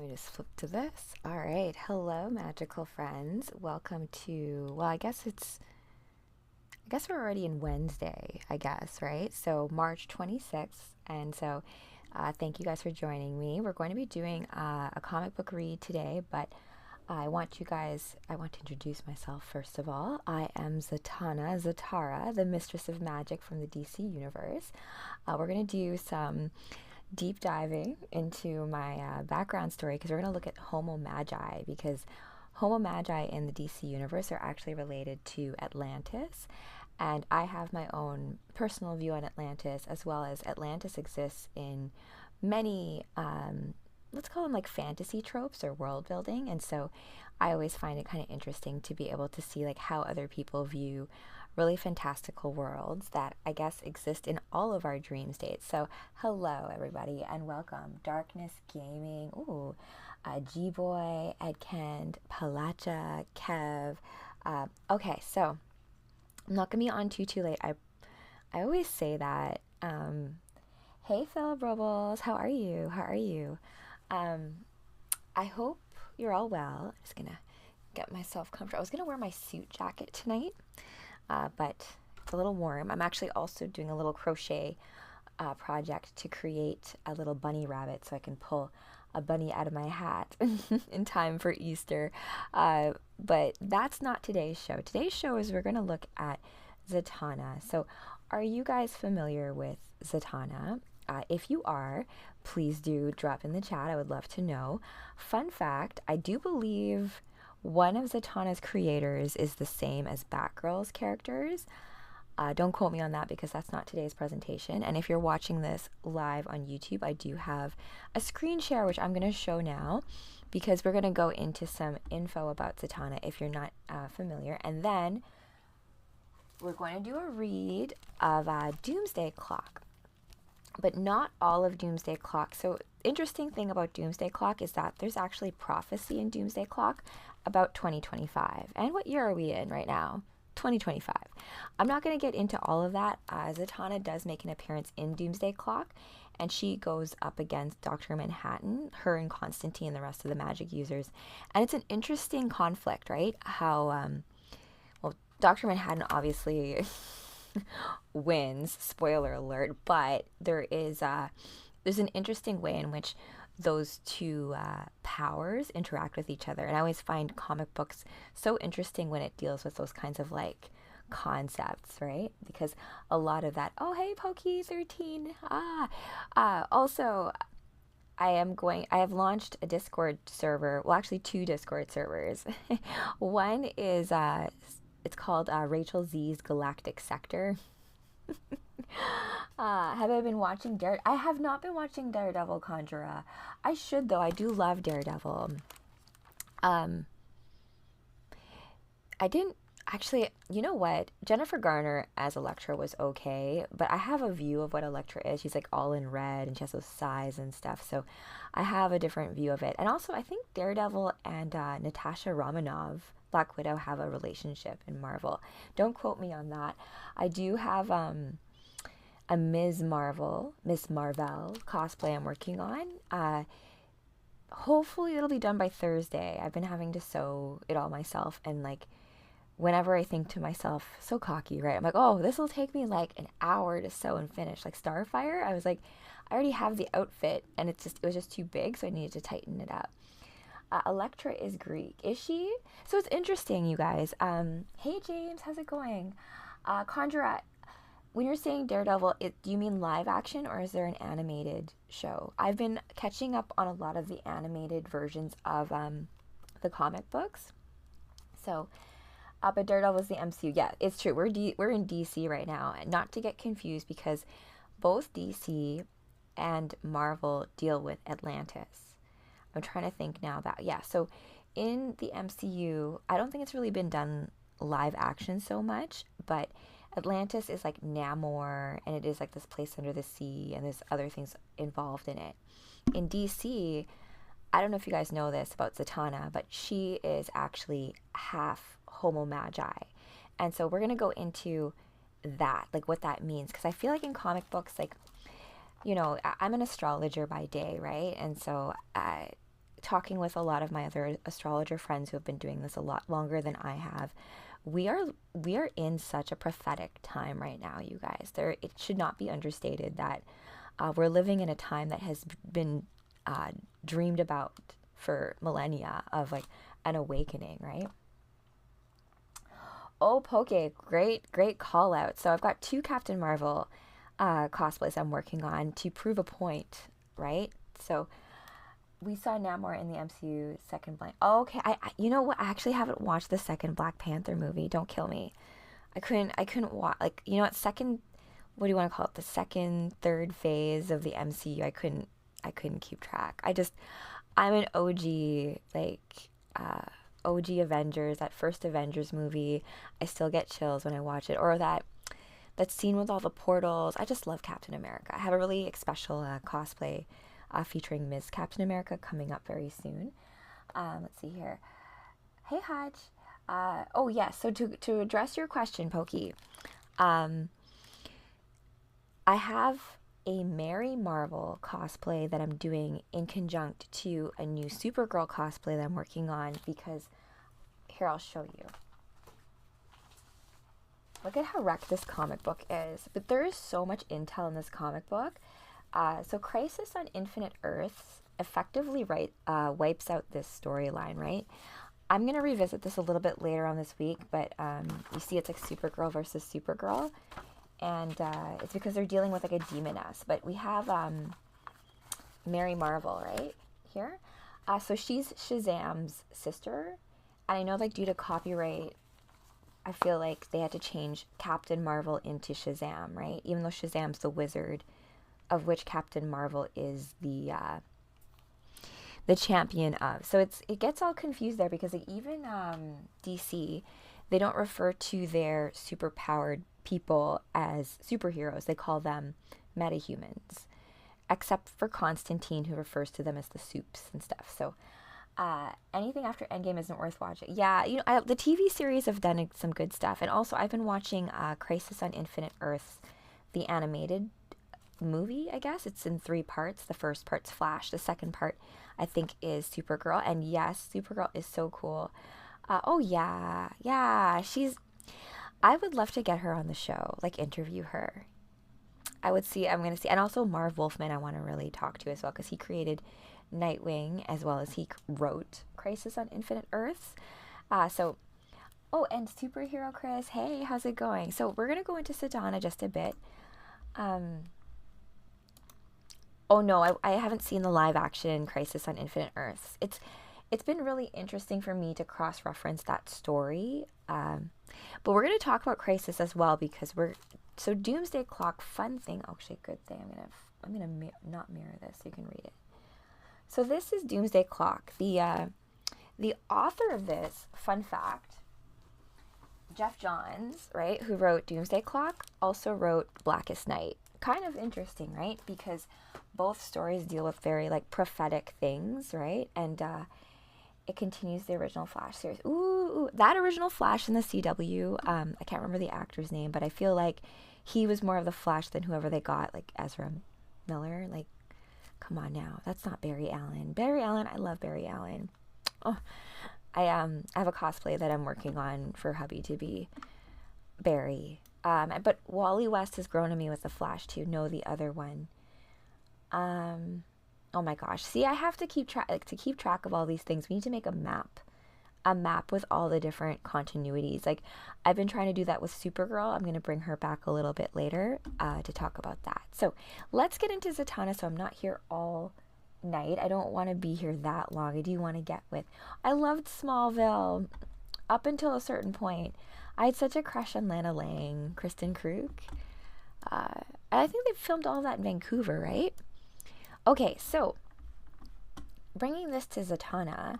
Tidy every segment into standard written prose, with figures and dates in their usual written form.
Let me just flip to this. All right. Hello, magical friends. Welcome to, well, I guess we're already in Wednesday, I guess, right? So March 26th. And so thank you guys for joining me. We're going to be doing a comic book read today, but I want to introduce myself first of all. I am Zatara, the Mistress of Magic from the DC universe. We're going to do some deep diving into my background story because we're going to look at Homo Magi because Homo Magi in the DC universe are actually related to Atlantis. And I have my own personal view on Atlantis, as well as Atlantis exists in many, let's call them like fantasy tropes or world building. And so I always find it kind of interesting to be able to see like how other people view really fantastical worlds that I guess exist in all of our dream states. So hello everybody and welcome. Darkness Gaming, G-Boy, Edkend, Palacha, Kev. Okay, so I'm not gonna be on too late. I always say that. Hey Philip Robles, how are you? How are you? Um, I hope you're all well. I'm just gonna get myself comfortable. I was gonna wear my suit jacket tonight, but it's a little warm. I'm actually also doing a little crochet project to create a little bunny rabbit so I can pull a bunny out of my hat in time for Easter. But that's not today's show. Today's show is we're going to look at Zatanna. So, are you guys familiar with Zatanna? If you are, please do drop in the chat. I would love to know. Fun fact, I do believe one of Zatanna's creators is the same as Batgirl's characters. Don't quote me on that because that's not today's presentation. And if you're watching this live on YouTube, I do have a screen share, which I'm going to show now because we're going to go into some info about Zatanna if you're not familiar. And then we're going to do a read of Doomsday Clock, but not all of Doomsday Clock. So interesting thing about Doomsday Clock is that there's actually prophecy in Doomsday Clock about 2025. And what year are we in right now? 2025. I'm not going to get into all of that. Zatanna does make an appearance in Doomsday Clock, and she goes up against Dr. Manhattan, her and Constantine, and the rest of the magic users. And it's an interesting conflict, right? How, well, Dr. Manhattan obviously wins, spoiler alert, but there's an interesting way in which those two powers interact with each other. And I always find comic books so interesting when it deals with those kinds of like concepts, right? Because a lot of that, oh, hey, Pokey13. Also, I have launched a Discord server. Well, actually, two Discord servers. One is, it's called Rachel Z's Galactic Sector. Have I been watching Daredevil? I have not been watching Daredevil, Conjura. I should though. I do love Daredevil. I didn't actually. You know what? Jennifer Garner as Elektra was okay, but I have a view of what Elektra is. She's like all in red and she has those sighs and stuff. So I have a different view of it. And also, I think Daredevil and Natasha Romanoff, Black Widow, have a relationship in Marvel. Don't quote me on that. I do have a Miss Marvel cosplay I'm working on. Hopefully it'll be done by Thursday. I've been having to sew it all myself, and like whenever I think to myself, so cocky, right? I'm like, oh, this will take me like an hour to sew and finish. Like Starfire, I was like, I already have the outfit, and it was just too big, so I needed to tighten it up. Elektra is Greek, is she? So it's interesting, you guys. Hey James, how's it going? Conjura, when you're saying Daredevil, do you mean live action or is there an animated show? I've been catching up on a lot of the animated versions of the comic books. So, but Daredevil is the MCU. Yeah, it's true. We're in DC right now, and not to get confused because both DC and Marvel deal with Atlantis. I'm trying to think now about, yeah. So in the MCU, I don't think it's really been done live action so much, but Atlantis is like Namor, and it is like this place under the sea, and there's other things involved in it. In DC, I don't know if you guys know this about Zatanna, but she is actually half Homo Magi. And so we're going to go into that, like what that means. Because I feel like in comic books, like, you know, I'm an astrologer by day, right? And so talking with a lot of my other astrologer friends who have been doing this a lot longer than I have, we are in such a prophetic time right now, you guys. It should not be understated that we're living in a time that has been dreamed about for millennia of like an awakening, right? Oh, Poke, great call out. So I've got 2 Captain Marvel cosplays I'm working on to prove a point, right? So we saw Namor in the MCU second Black. Oh, okay, you know what? I actually haven't watched the second Black Panther movie. Don't kill me. I couldn't watch, like, you know what? Second, what do you want to call it? The second, third phase of the MCU. I couldn't keep track. I'm an OG, like, OG Avengers, that first Avengers movie. I still get chills when I watch it. Or that scene with all the portals. I just love Captain America. I have a really special cosplay featuring Ms. Captain America coming up very soon. Let's see here. Hey, Haj. Oh, yes. So to address your question, Pokey, I have a Mary Marvel cosplay that I'm doing in conjunct to a new Supergirl cosplay that I'm working on, because here, I'll show you. Look at how wrecked this comic book is. But there is so much intel in this comic book. So Crisis on Infinite Earths effectively wipes out this storyline, right? I'm going to revisit this a little bit later on this week, but you see it's like Supergirl versus Supergirl. And it's because they're dealing with like a demoness. But we have Mary Marvel right here. So she's Shazam's sister. And I know, like, due to copyright, I feel like they had to change Captain Marvel into Shazam, right? Even though Shazam's the wizard, of which Captain Marvel is the champion of. So it gets all confused there, because like, even DC, they don't refer to their superpowered people as superheroes. They call them metahumans, except for Constantine, who refers to them as the soups and stuff. So anything after Endgame isn't worth watching. Yeah, the TV series have done some good stuff. And also, I've been watching Crisis on Infinite Earths, the animated movie, I guess. It's in 3 parts. The first part's Flash. The second part, I think, is Supergirl. And yes, Supergirl is so cool. Oh, yeah. I would love to get her on the show, like interview her. I'm going to see. And also Marv Wolfman I want to really talk to as well, because he created Nightwing, as well as he wrote Crisis on Infinite Earths. Oh, and Superhero Chris, hey, how's it going? So we're going to go into Zatanna just a bit. Oh no, I haven't seen the live action Crisis on Infinite Earths. It's been really interesting for me to cross-reference that story. But we're going to talk about Crisis as well, because so Doomsday Clock, fun thing, actually good thing. I'm gonna not mirror this so you can read it. So this is Doomsday Clock. The author of this, fun fact, Jeff Johns, right, who wrote Doomsday Clock, also wrote Blackest Night. Kind of interesting, right? Because both stories deal with very, like, prophetic things, right? And it continues the original Flash series. Ooh, that original Flash in the CW, I can't remember the actor's name, but I feel like he was more of the Flash than whoever they got, like Ezra Miller. Like, come on now, that's not Barry Allen. Barry Allen, I love Barry Allen. Oh, I have a cosplay that I'm working on for hubby to be Barry. But Wally West has grown on me with the Flash too. No, the other one. Oh my gosh. See, I have to keep track of all these things. We need to make a map with all the different continuities. Like, I've been trying to do that with Supergirl. I'm going to bring her back a little bit later to talk about that. So let's get into Zatanna, so I'm not here all night. I don't want to be here that long. I do want to get with. I loved Smallville up until a certain point. I had such a crush on Lana Lang, Kristen Krug. And I think they filmed all that in Vancouver, right? Okay, so bringing this to Zatanna,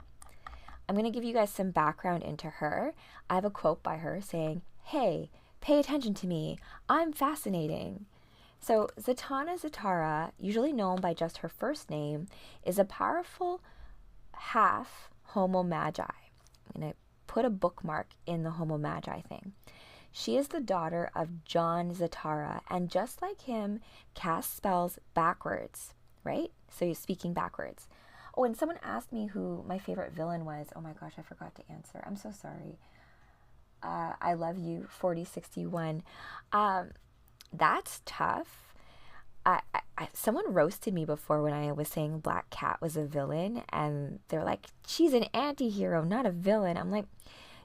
I'm going to give you guys some background into her. I have a quote by her saying, "Hey, pay attention to me. I'm fascinating." So Zatanna Zatara, usually known by just her first name, is a powerful half Homo Magi. I'm going to put a bookmark in the Homo Magi thing. She is the daughter of John Zatara, and just like him, casts spells backwards, right? So you're speaking backwards. Oh, and someone asked me who my favorite villain was. Oh my gosh, I forgot to answer. I'm so sorry. I love you, 4061. That's tough. Someone roasted me before when I was saying Black Cat was a villain, and they're like, she's an anti-hero, not a villain. I'm like,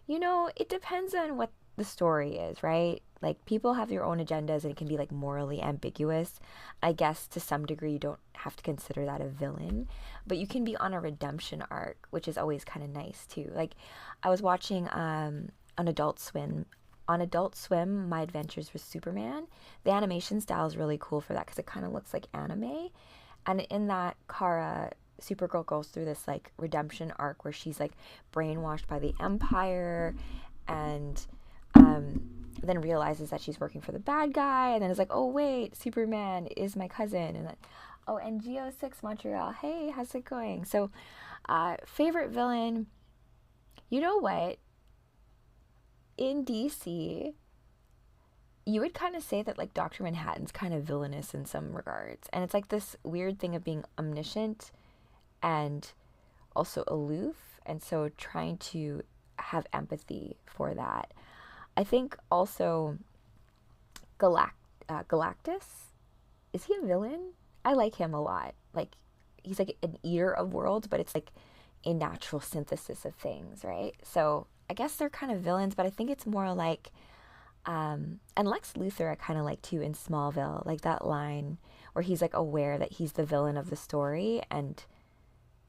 it depends on what the story is, right? Like, people have their own agendas and it can be like morally ambiguous. I guess to some degree you don't have to consider that a villain, but you can be on a redemption arc, which is always kind of nice too. Like, I was watching on Adult Swim, My Adventures with Superman. The animation style is really cool for that because it kind of looks like anime. And in that, Supergirl goes through this like redemption arc where she's like brainwashed by the Empire, and then realizes that she's working for the bad guy, and then is like, oh wait, Superman is my cousin, and then, oh, and Geo6 Montreal, hey, how's it going? So, favorite villain, you know what? In DC, you would kind of say that like Dr. Manhattan's kind of villainous in some regards, and it's like this weird thing of being omniscient and also aloof, and so trying to have empathy for that. I think also Galactus, is he a villain? I like him a lot. Like, he's like an eater of worlds, but it's like a natural synthesis of things, right? So I guess they're kind of villains, but I think it's more like, and Lex Luthor I kind of like too in Smallville, like that line where he's like aware that he's the villain of the story, and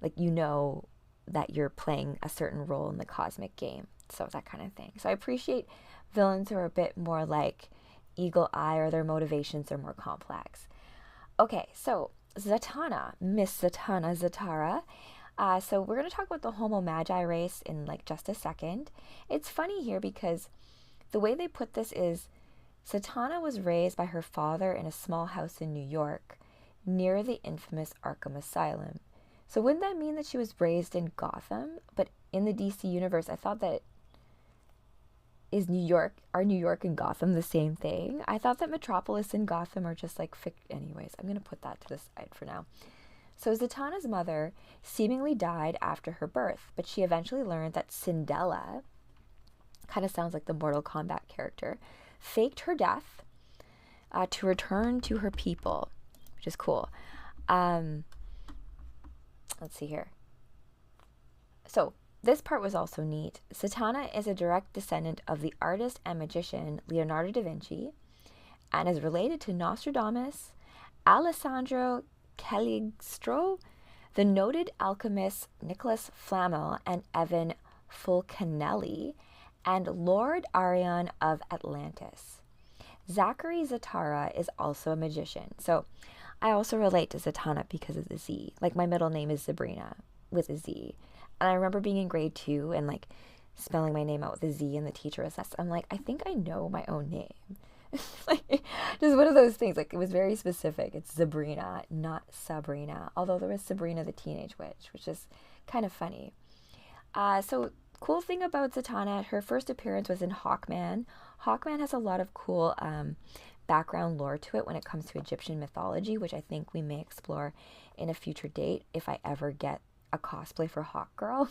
like, that you're playing a certain role in the cosmic game. So that kind of thing. So I appreciate villains who are a bit more like Eagle Eye, or their motivations are more complex. Okay, so Zatanna, Miss Zatanna Zatara. So we're going to talk about the Homo Magi race in like just a second. It's funny here because the way they put this is Zatanna was raised by her father in a small house in New York near the infamous Arkham Asylum. So wouldn't that mean that she was raised in Gotham? But in the DC universe, I thought that are New York and Gotham the same thing? I thought that Metropolis and Gotham are just like, anyways, I'm going to put that to the side for now. So Zatanna's mother seemingly died after her birth, but she eventually learned that Cinderella, kind of sounds like the Mortal Kombat character, faked her death to return to her people, which is cool. Let's see here. So this part was also neat. Zatanna is a direct descendant of the artist and magician Leonardo da Vinci, and is related to Nostradamus, Alessandro Cagliostro, the noted alchemists Nicholas Flamel and Evan Fulcanelli, and Lord Arion of Atlantis. Zachary Zatara is also a magician. So I also relate to Zatanna because of the Z. Like, my middle name is Sabrina with a Z. And I remember being in grade 2 and like spelling my name out with a Z, and the teacher was, I'm like, I think I know my own name. Like, just one of those things. Like, it was very specific. It's Sabrina, not Sabrina. Although there was Sabrina the Teenage Witch, which is kind of funny. So cool thing about Zatanna, her first appearance was in Hawkman. Hawkman has a lot of cool background lore to it when it comes to Egyptian mythology, which I think we may explore in a future date if I ever get a cosplay for Hawkgirl,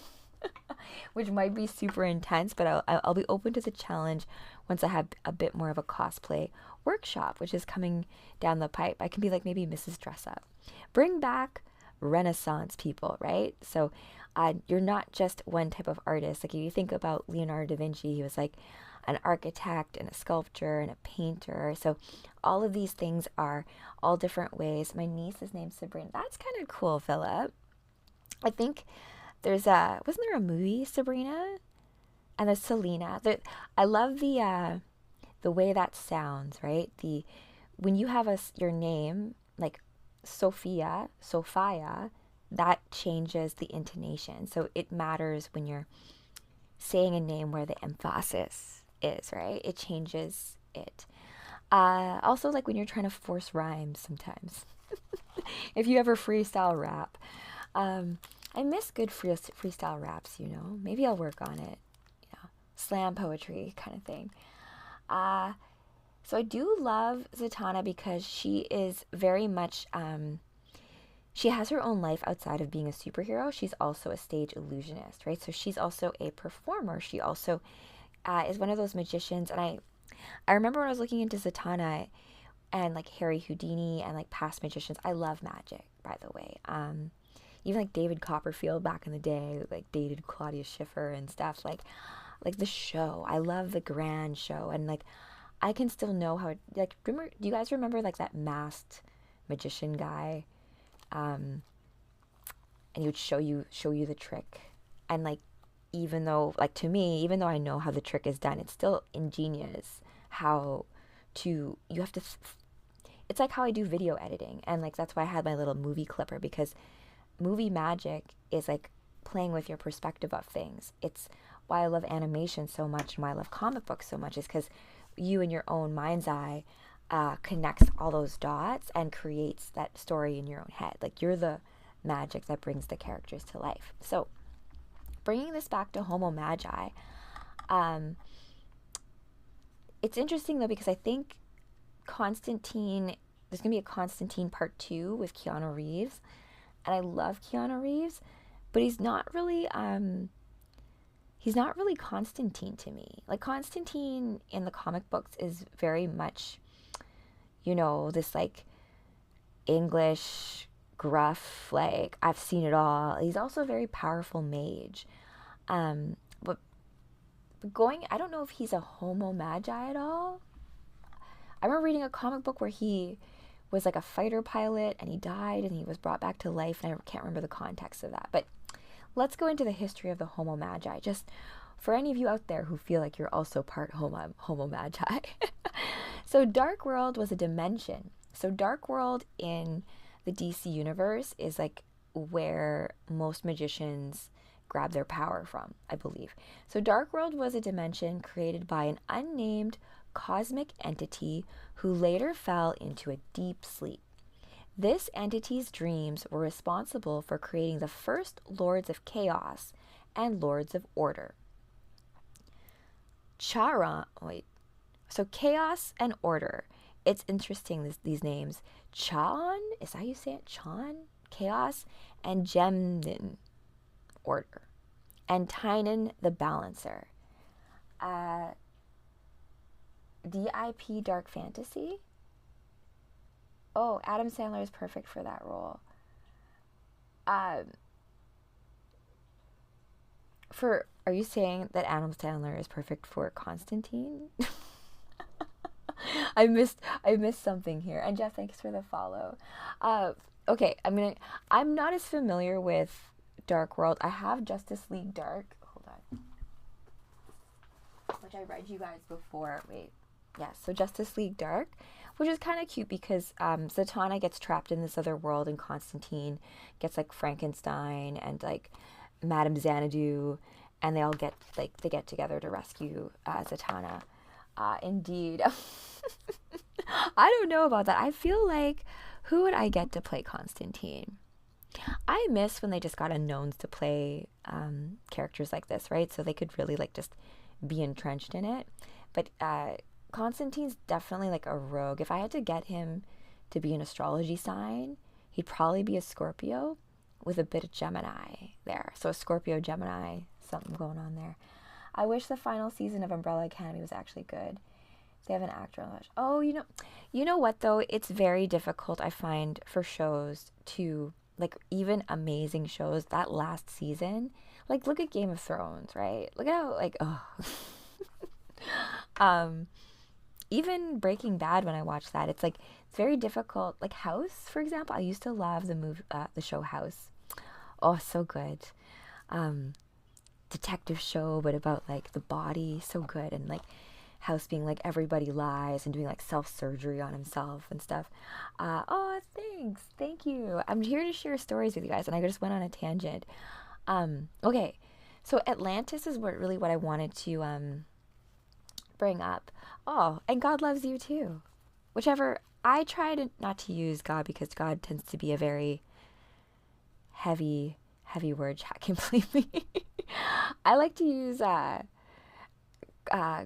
which might be super intense, but I'll be open to the challenge once I have a bit more of a cosplay workshop, which is coming down the pipe. I can be like maybe Mrs. Dress Up. Bring back Renaissance people, right? So you're not just one type of artist. Like, if you think about Leonardo da Vinci, he was like an architect and a sculptor and a painter. So all of these things are all different ways. My niece is named Sabrina. That's kind of cool, Philip. I think wasn't there a movie, Sabrina? And there's Selena. I love the way that sounds, right? When you have your name, like Sophia, that changes the intonation. So it matters when you're saying a name where the emphasis is, right? It changes it. Also, like when you're trying to force rhymes sometimes. If you ever freestyle rap. I miss good freestyle raps, Maybe I'll work on it. Slam poetry kind of thing. So I do love Zatanna because she is very much she has her own life outside of being a superhero. She's also a stage illusionist, right? So she's also a performer. She also is one of those magicians. And I remember when I was looking into Zatanna and like Harry Houdini and like past magicians. I love magic, by the way. Even like David Copperfield back in the day, like dated Claudia Schiffer and stuff. Like the show. I love the grand show, and like I can still know how it, like, remember, do you guys remember like that masked magician guy? And he would show you the trick, and like, even though, like, to me, even though I know how the trick is done, it's still ingenious how to, you have to, it's like how I do video editing, and like that's why I had my little movie clipper, because movie magic is like playing with your perspective of things. It's why I love animation so much and why I love comic books so much, is because you in your own mind's eye connects all those dots and creates that story in your own head. Like, you're the magic that brings the characters to life. So bringing this back to Homo Magi, it's interesting though, because I think Constantine, there's gonna be a Constantine part 2 with Keanu Reeves, and I love Keanu Reeves, but he's not really Constantine to me. Like, Constantine in the comic books is very much, this like English gruff, like, I've seen it all. He's also a very powerful mage. But I don't know if he's a Homo Magi at all. I remember reading a comic book where he was like a fighter pilot and he died and he was brought back to life, and I can't remember the context of that. But let's go into the history of the Homo Magi, just for any of you out there who feel like you're also part Homo Magi. So Dark World was a dimension. So Dark World in the DC universe is like where most magicians grab their power from, I believe. So Dark World was a dimension created by an unnamed cosmic entity who later fell into a deep sleep. This entity's dreams were responsible for creating the first Lords of Chaos and Lords of Order. So Chaos and Order. It's interesting, these names. Chan, is that how you say it? Chan? Chaos, and Gemnin, Order. And Tynan, the Balancer. DIP, Dark Fantasy. Oh, Adam Sandler is perfect for that role. Are you saying that Adam Sandler is perfect for Constantine? I missed something here. And Jeff, thanks for the follow. Okay, I'm not as familiar with Dark World. I have Justice League Dark. Hold on. Which I read you guys before. Wait. Yes, so Justice League Dark, which is kind of cute because Zatanna gets trapped in this other world, and Constantine gets like Frankenstein and like Madame Xanadu, and they all get together to rescue Zatanna. Indeed. I don't know about that. I feel like, who would I get to play Constantine? I miss when they just got unknowns to play characters like this, right? So they could really like just be entrenched in it. But Constantine's definitely like a rogue. If I had to get him to be an astrology sign, he'd probably be a Scorpio with a bit of Gemini there. So a Scorpio Gemini, something going on there. I wish the final season of Umbrella Academy was actually good. They have an actor on that. Oh, you know what though? It's very difficult, I find, for shows to, like, even amazing shows, that last season, like, look at Game of Thrones, right? Look at how, like, even Breaking Bad, when I watch that, it's like, it's very difficult. Like House, for example, I used to love the show House. Oh, so good. Detective show, but about like the body, so good. And like House being like, everybody lies, and doing like self-surgery on himself and stuff. Thank you. I'm here to share stories with you guys, and I just went on a tangent. Okay, so Atlantis is what I wanted to bring up. Oh, and God loves you too. Whichever, I tried not to use God because God tends to be a very heavy word. Chat can believe me. I like to use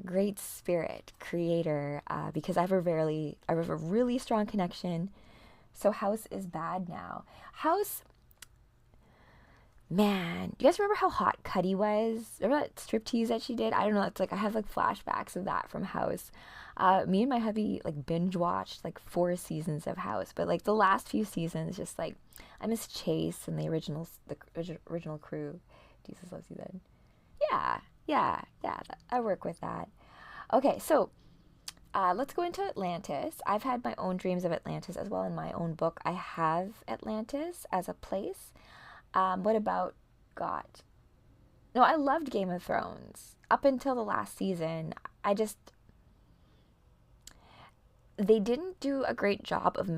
Great Spirit, Creator, because I have a really strong connection So House is bad now. House, man, do you guys remember how hot Cuddy was? Remember that striptease that she did? I don't know. It's like I have like flashbacks of that from House. Me and my hubby like binge watched like 4 seasons of House, but like the last few seasons, just like I miss Chase and the original crew. Jesus loves you then. Yeah, yeah. I work with that. Okay, so let's go into Atlantis. I've had my own dreams of Atlantis as well. In my own book, I have Atlantis as a place. What about God? No, I loved Game of Thrones. Up until the last season, they didn't do a great job of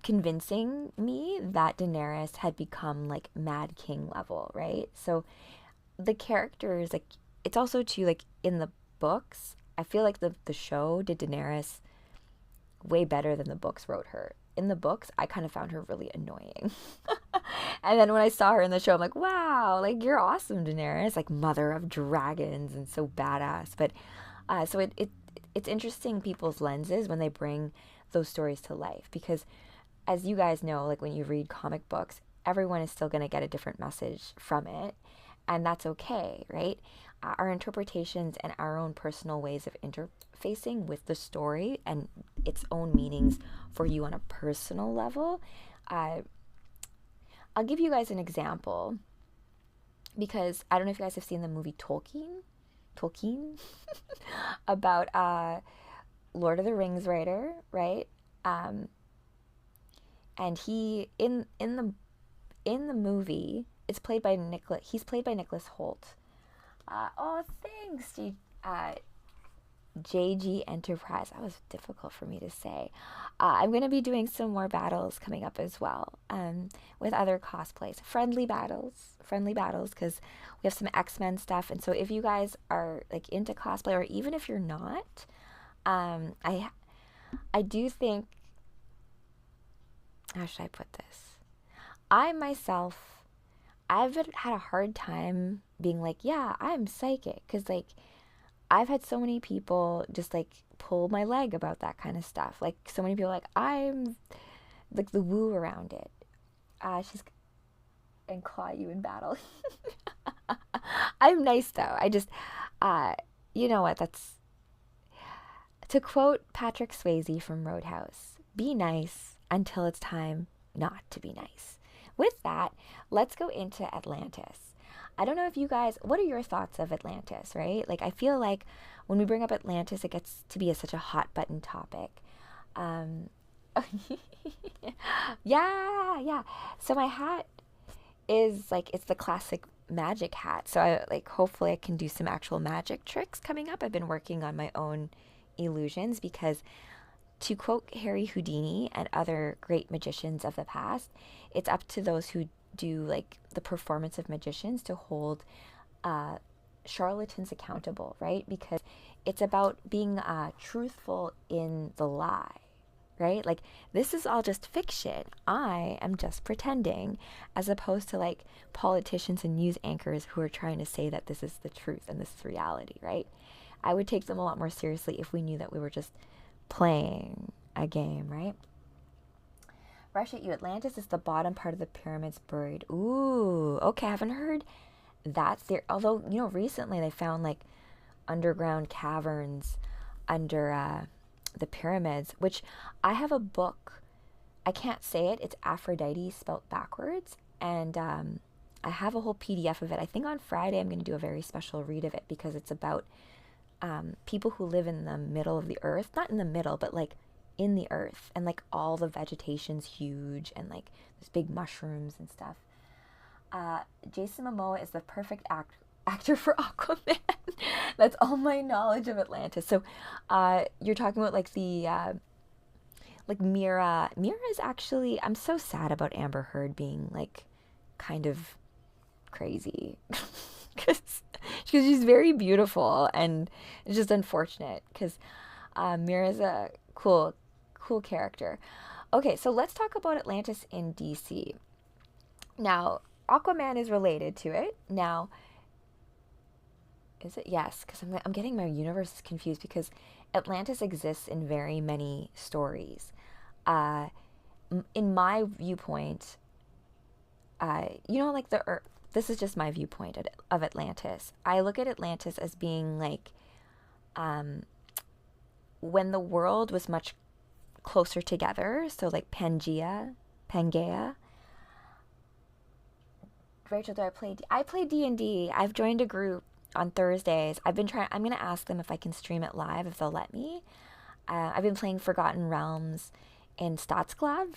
convincing me that Daenerys had become like Mad King level, right? So the characters, like, it's also too, like, in the books, I feel like the show did Daenerys way better than the books wrote her. In the books, I kind of found her really annoying. And then when I saw her in the show, I'm like, wow, like, you're awesome, Daenerys, like, mother of dragons and so badass. But so it's interesting people's lenses when they bring those stories to life, because as you guys know, like, when you read comic books, everyone is still going to get a different message from it, and that's okay, right? Our interpretations and our own personal ways of interfacing with the story and its own meanings for you on a personal level. I'll give you guys an example, because I don't know if you guys have seen the movie Tolkien, about Lord of the Rings writer, right? And he in the movie, he's played by Nicholas Hoult. Oh, thanks, JG Enterprise. That was difficult for me to say. I'm going to be doing some more battles coming up as well, with other cosplays. Friendly battles, because we have some X-Men stuff. And so if you guys are like into cosplay, or even if you're not, I do think, how should I put this? I myself, I've had a hard time being like, yeah, I'm psychic, because like I've had so many people just like pull my leg about that kind of stuff. Like, so many people like, I'm like the woo around it. She's and claw you in battle. I'm nice though. I just, you know what? That's to quote Patrick Swayze from Roadhouse: "Be nice until it's time not to be nice." With that, let's go into Atlantis. I don't know if you guys, what are your thoughts of Atlantis, right? Like, I feel like when we bring up Atlantis, it gets to be such a hot button topic. Yeah. So my hat is like, it's the classic magic hat. So I like, hopefully I can do some actual magic tricks coming up. I've been working on my own illusions, because to quote Harry Houdini and other great magicians of the past, it's up to those who do like the performance of magicians to hold charlatans accountable, right? Because it's about being truthful in the lie, right? Like, this is all just fiction. I am just pretending, as opposed to like politicians and news anchors who are trying to say that this is the truth and this is reality, right? I would take them a lot more seriously if we knew that we were just playing a game, right? Rush at you. Atlantis is the bottom part of the pyramids buried. Ooh, okay. I haven't heard that theory. Although, you know, recently they found like underground caverns under the pyramids, which I have a book. I can't say it. It's Aphrodite spelt backwards. And I have a whole PDF of it. I think on Friday I'm going to do a very special read of it, because it's about people who live in the middle of the earth. Not in the middle, but like in the earth, and like all the vegetation's huge, and like there's big mushrooms and stuff. Jason Momoa is the perfect actor for Aquaman. That's all my knowledge of Atlantis. So you're talking about like the like Mira is actually, I'm so sad about Amber Heard being like kind of crazy, because she's very beautiful, and it's just unfortunate, because Mira's a cool character. Okay, so let's talk about Atlantis in DC. Now, Aquaman is related to it. Now, is it? Yes, because I'm getting my universes confused, because Atlantis exists in very many stories. in my viewpoint, like the Earth, this is just my viewpoint of Atlantis. I look at Atlantis as being like when the world was much closer together. So like Pangea. Rachel, I play D&D. I've joined a group on Thursdays. I'm going to ask them if I can stream it live, if they'll let me. I've been playing Forgotten Realms in Statsklad.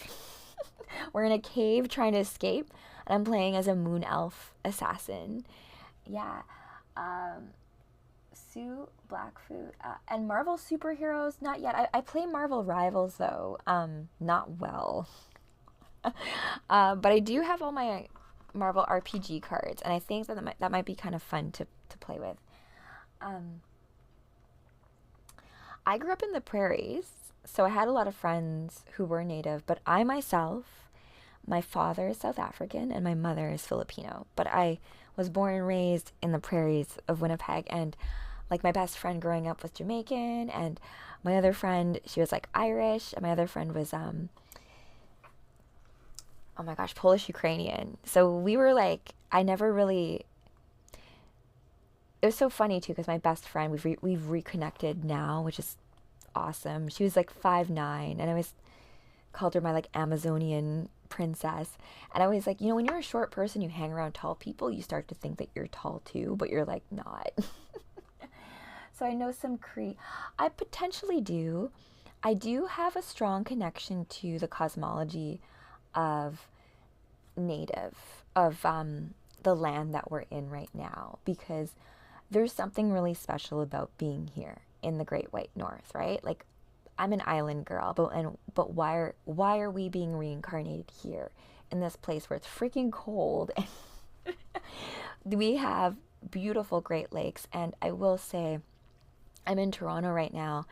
We're in a cave trying to escape, and I'm playing as a moon elf assassin. Yeah. Sue, Blackfoot, and Marvel superheroes, not yet. I play Marvel Rivals, though. Not well. But I do have all my Marvel RPG cards, and I think that might be kind of fun to play with. I grew up in the prairies, so I had a lot of friends who were native, but I myself, my father is South African and my mother is Filipino, but I was born and raised in the prairies of Winnipeg, and like my best friend growing up was Jamaican, and my other friend, she was like Irish, and my other friend was oh my gosh, Polish Ukrainian. So we were like, it was so funny too, because my best friend, we've reconnected now, which is awesome. She was like 5'9", and I always called her my like Amazonian princess. And I was like, when you're a short person, you hang around tall people, you start to think that you're tall too, but you're like not. So I know some Cree. I potentially do. I do have a strong connection to the cosmology of the land that we're in right now, because there's something really special about being here in the Great White North, right? Like, I'm an island girl, but why are we being reincarnated here in this place where it's freaking cold? We have beautiful Great Lakes, and I will say, I'm in Toronto right now,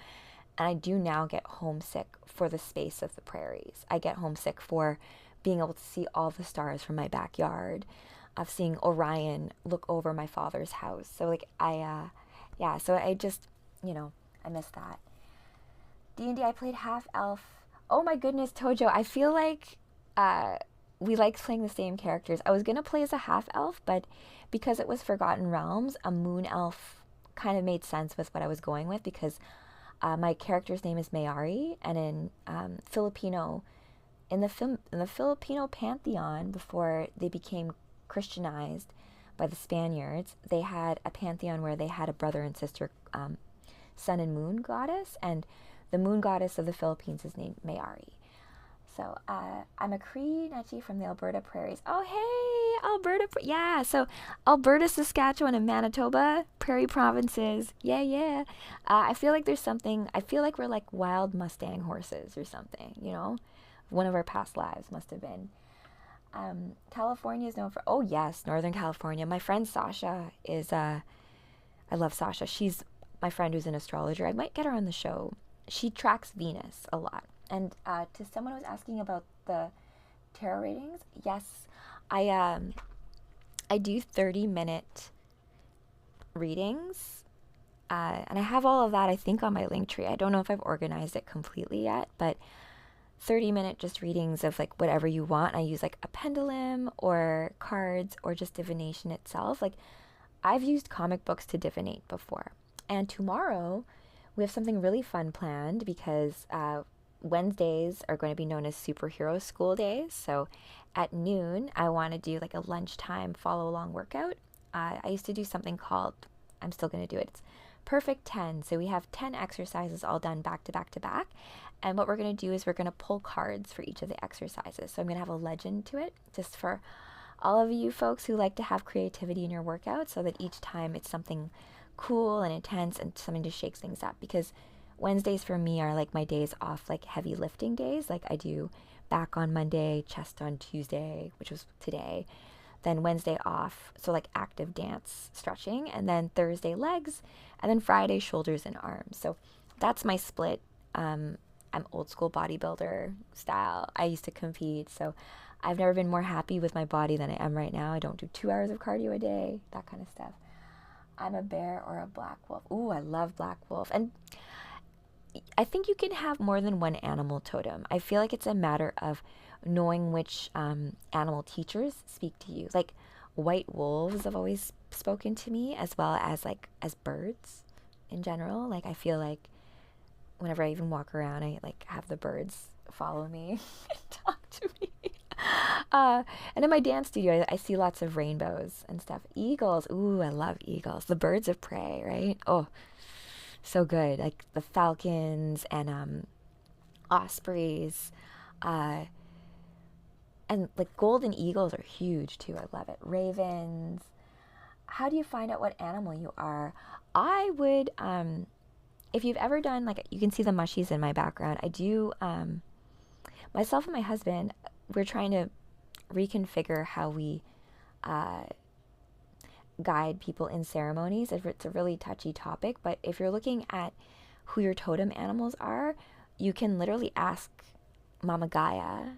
and I do now get homesick for the space of the prairies. I get homesick for being able to see all the stars from my backyard, of seeing Orion look over my father's house. So like so I just, I miss that. D&D, I played half elf. Oh my goodness, Tojo, I feel like we like playing the same characters. I was gonna play as a half elf, but because it was Forgotten Realms, a moon elf kind of made sense with what I was going with, because my character's name is Mayari, and in in the Filipino pantheon, before they became Christianized by the Spaniards, they had a pantheon where they had a brother and sister sun and moon goddess, and the moon goddess of the Philippines is named Mayari. So I'm a Cree Nechi from the Alberta prairies. Oh, hey, Alberta. Yeah, so Alberta, Saskatchewan, and Manitoba, prairie provinces. Yeah. I feel like we're like wild Mustang horses or something, One of our past lives must have been. California is known for, oh yes, Northern California. My friend Sasha is, I love Sasha. She's my friend who's an astrologer. I might get her on the show. She tracks Venus a lot. And to someone who was asking about the tarot readings, yes, I do 30-minute readings, and I have all of that, I think, on my Linktree. I don't know if I've organized it completely yet, but 30-minute just readings of like whatever you want. I use like a pendulum or cards or just divination itself. Like, I've used comic books to divinate before. And tomorrow we have something really fun planned, because Wednesdays are going to be known as superhero school days. So at noon, I want to do like a lunchtime follow along workout. I used to do something called, I'm still going to do it. It's Perfect 10. So we have 10 exercises all done back to back to back. And what we're going to do is we're going to pull cards for each of the exercises. So I'm going to have a legend to it, just for all of you folks who like to have creativity in your workout, so that each time it's something cool and intense and something to shake things up. Because Wednesdays for me are like my days off, like heavy lifting days. Like, I do back on Monday, chest on Tuesday, which was today, then Wednesday off, so like active dance stretching, and then Thursday legs, and then Friday shoulders and arms. So that's my split. I'm old school bodybuilder style. I used to compete, so I've never been more happy with my body than I am right now. I don't do 2 hours of cardio a day, that kind of stuff. I'm a bear or a black wolf. Ooh, I love black wolf. And I think you can have more than one animal totem. I feel like it's a matter of knowing which animal teachers speak to you. Like white wolves have always spoken to me, as well as like as birds in general. Like I feel like whenever I even walk around, I like have the birds follow me and talk to me. And in my dance studio, I see lots of rainbows and stuff. Eagles, ooh, I love eagles. The birds of prey, right? Oh, so good. Like the falcons and ospreys, uh, and like golden eagles are huge too. I love it. Ravens. How do you find out what animal you are? I would, if you've ever done, like, you can see the mushies in my background. I do, myself and my husband, we're trying to reconfigure how we uh, guide people in ceremonies. It's a really touchy topic, but if you're looking at who your totem animals are, you can literally ask Mama Gaia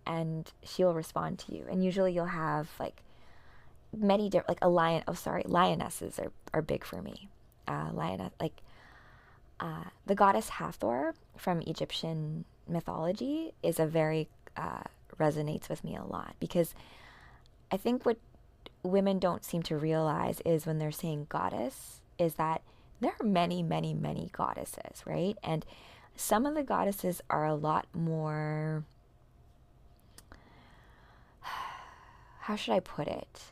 and she'll respond to you. And usually you'll have like many different, like a lion. Oh, sorry, lionesses are big for me. Lioness, like the goddess Hathor from Egyptian mythology is a very resonates with me a lot, because I think what women don't seem to realize is when they're saying goddess is that there are many, many, many goddesses, right? And some of the goddesses are a lot more, how should I put it?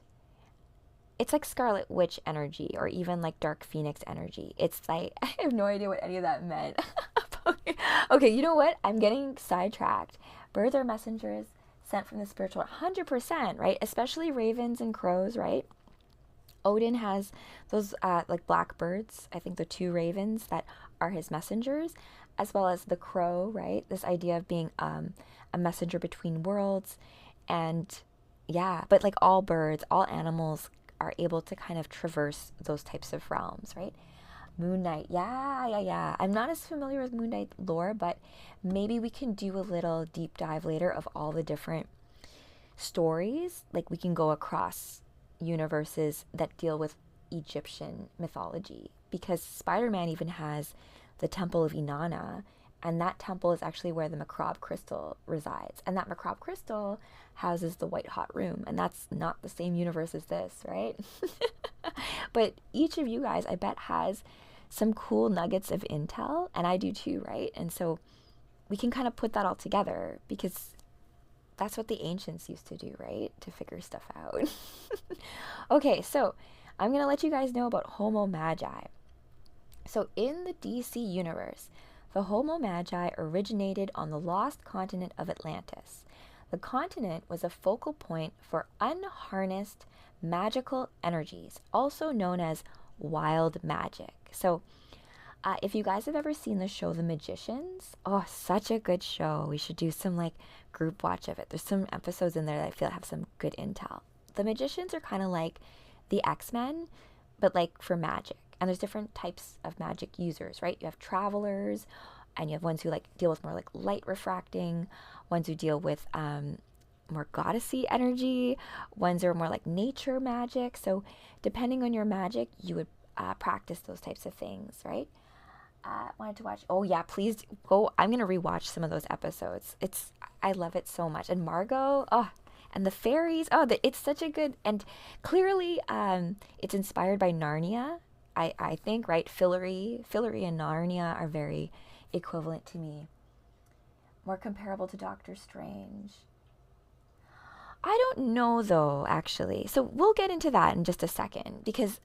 It's like Scarlet Witch energy, or even like Dark Phoenix energy. It's like, I have no idea what any of that meant. Okay, you know what? I'm getting sidetracked. Birds are messengers sent from the spiritual, 100%, right? Especially ravens and crows, right? Odin has those like blackbirds. I think the two ravens that are his messengers, as well as the crow, right? This idea of being a messenger between worlds. And yeah, but like all birds, all animals are able to kind of traverse those types of realms, right? Moon Knight, yeah. I'm not as familiar with Moon Knight lore, but maybe we can do a little deep dive later of all the different stories. Like we can go across universes that deal with Egyptian mythology, because Spider-Man even has the Temple of Inanna, and that temple is actually where the Macrobe crystal resides. And that Macrobe crystal houses the White Hot Room, and that's not the same universe as this, right? But each of you guys, I bet, has some cool nuggets of intel, and I do too, right? And so we can kind of put that all together, because that's what the ancients used to do, right? To figure stuff out. Okay, so I'm going to let you guys know about Homo Magi. So in the DC universe, the Homo Magi originated on the lost continent of Atlantis. The continent was a focal point for unharnessed magical energies, also known as wild magic. So if you guys have ever seen the show The Magicians, oh, such a good show. We should do some like group watch of it. There's some episodes in there that I feel have some good intel. The Magicians are kind of like the X-Men, but like for magic. And there's different types of magic users, right? You have travelers, and you have ones who like deal with more like light refracting, ones who deal with more goddessy energy, ones are more like nature magic. So depending on your magic, you would practice those types of things, right? Wanted to watch. Oh yeah, please go. I'm gonna rewatch some of those episodes. I love it so much. And Margot, oh, and the fairies. Oh, it's such a good, and clearly, it's inspired by Narnia. I think, right? Fillory and Narnia are very equivalent to me. More comparable to Doctor Strange. I don't know though, actually. So we'll get into that in just a second, because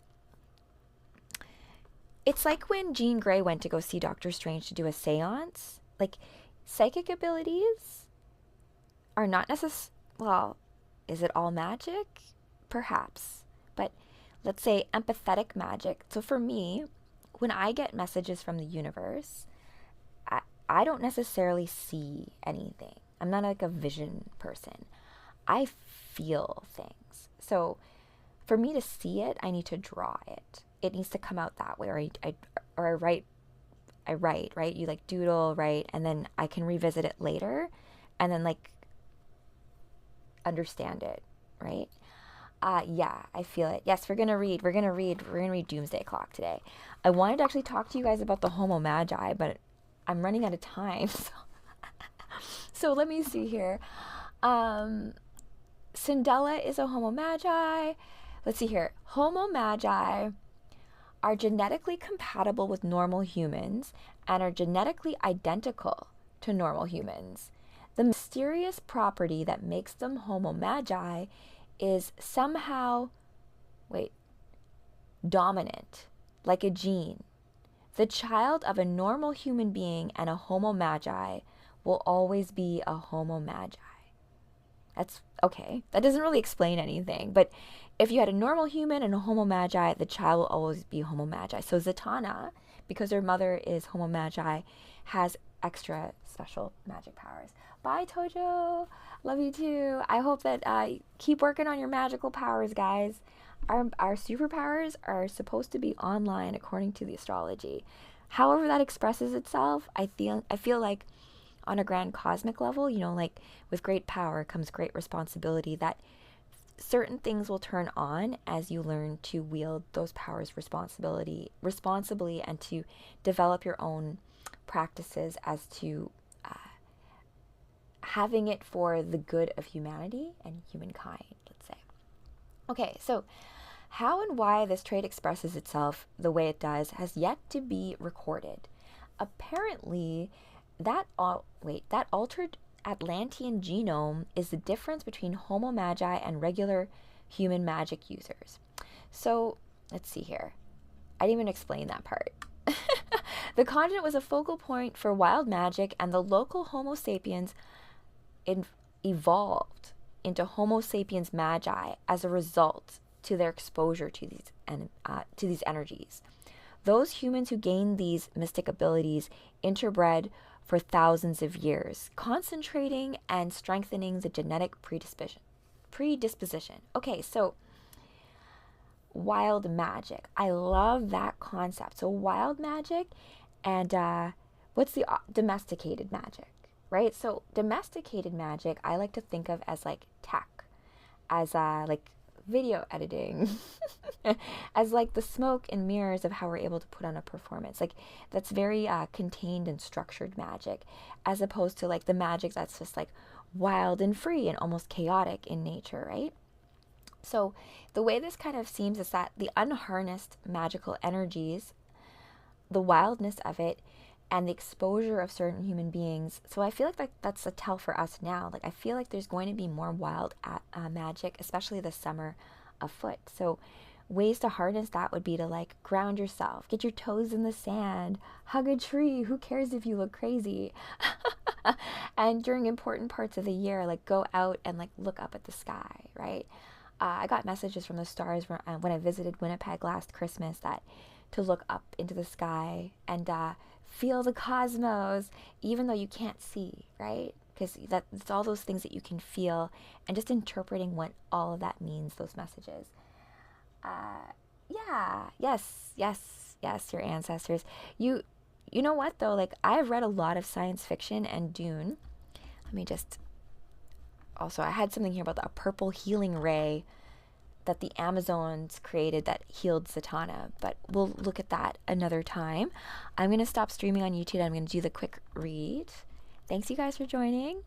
it's like when Jean Grey went to go see Doctor Strange to do a seance. Like, psychic abilities are not necessarily, well, is it all magic? Perhaps. But let's say empathetic magic. So for me, when I get messages from the universe, I don't necessarily see anything. I'm not like a vision person. I feel things. So for me to see it, I need to draw it. It needs to come out that way, or I write, right? You like doodle, right? And then I can revisit it later and then like understand it, right? Yeah, I feel it. Yes, we're gonna read Doomsday Clock today. I wanted to actually talk to you guys about the Homo Magi, but I'm running out of time. So let me see here. Cindella is a Homo Magi. Let's see here. Homo Magi are genetically compatible with normal humans and are genetically identical to normal humans. The mysterious property that makes them Homo Magi is somehow, dominant, like a gene. The child of a normal human being and a Homo Magi will always be a Homo Magi. That's okay. That doesn't really explain anything, but if you had a normal human and a Homo Magi, the child will always be Homo Magi. So Zatanna, because her mother is Homo Magi, has extra special magic powers. Bye, Tojo. Love you too. I hope that keep working on your magical powers, guys. Our superpowers are supposed to be online according to the astrology. However that expresses itself, I feel like on a grand cosmic level, like with great power comes great responsibility, that certain things will turn on as you learn to wield those powers responsibly and to develop your own practices as to having it for the good of humanity and humankind, let's say. Okay, so how and why this trait expresses itself the way it does has yet to be recorded. Apparently, that altered Atlantean genome is the difference between Homo Magi and regular human magic users. So, let's see here. I didn't even explain that part. The continent was a focal point for wild magic, and the local Homo sapiens evolved into Homo sapiens Magi as a result to their exposure to these energies. Those humans who gained these mystic abilities interbred for thousands of years, concentrating and strengthening the genetic predisposition. Okay, so wild magic. I love that concept. So wild magic and what's the domesticated magic, right? So domesticated magic, I like to think of as like tech, as like video editing, as like the smoke and mirrors of how we're able to put on a performance. Like that's very contained and structured magic, as opposed to like the magic that's just like wild and free and almost chaotic in nature, right? So the way this kind of seems is that the unharnessed magical energies, the wildness of it, and the exposure of certain human beings. So I feel like that's a tell for us now. Like I feel like there's going to be more wild magic, especially this summer, afoot. So ways to harness that would be to like ground yourself, get your toes in the sand, hug a tree. Who cares if you look crazy? And during important parts of the year, like go out and like look up at the sky, right? I got messages from the stars when I visited Winnipeg last Christmas that to look up into the sky and feel the cosmos, even though you can't see, right? Because it's all those things that you can feel, and just interpreting what all of that means, those messages. Yes, your ancestors. You know what though? Like I've read a lot of science fiction and Dune. Let me just. Also, I had something here about a purple healing ray that the Amazons created that healed Zatanna, but we'll look at that another time. I'm going to stop streaming on YouTube and I'm going to do the quick read. Thanks you guys for joining.